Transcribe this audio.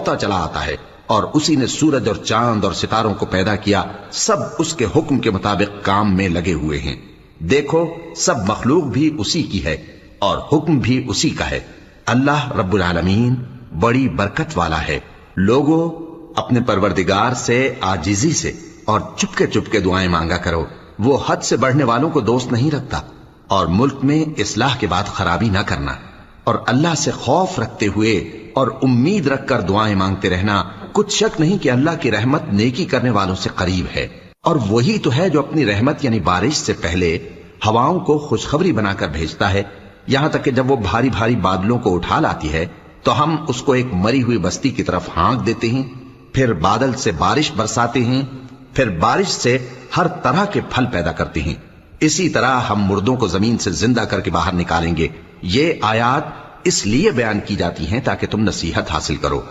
دوڑتا چلا آتا ہے، اور اسی نے سورج اور چاند اور ستاروں کو پیدا کیا، سب اس کے حکم کے مطابق کام میں لگے ہوئے ہیں۔ دیکھو سب مخلوق بھی اسی کی ہے اور حکم بھی اسی کا ہے۔ اللہ رب العالمین بڑی برکت والا ہے۔ لوگوں اپنے پروردگار سے عاجزی سے اور چپکے چپکے دعائیں مانگا کرو، وہ حد سے بڑھنے والوں کو دوست نہیں رکھتا، اور ملک میں اصلاح کے بعد خرابی نہ کرنا، اور اللہ سے خوف رکھتے ہوئے اور امید رکھ کر دعائیں مانگتے رہنا۔ کچھ شک نہیں کہ اللہ کی رحمت نیکی کرنے والوں سے قریب ہے، اور وہی تو ہے جو اپنی رحمت یعنی بارش سے پہلے ہواؤں کو خوشخبری بنا کر بھیجتا ہے، یہاں تک کہ جب وہ بھاری بھاری بادلوں کو اٹھا لاتی ہے تو ہم اس کو ایک مری ہوئی بستی کی طرف ہانک دیتے ہیں، پھر بادل سے بارش برساتے ہیں، پھر بارش سے ہر طرح کے پھل پیدا کرتے ہیں۔ اسی طرح ہم مردوں کو زمین سے زندہ کر کے باہر نکالیں گے۔ یہ آیات اس لیے بیان کی جاتی ہیں تاکہ تم نصیحت حاصل کرو۔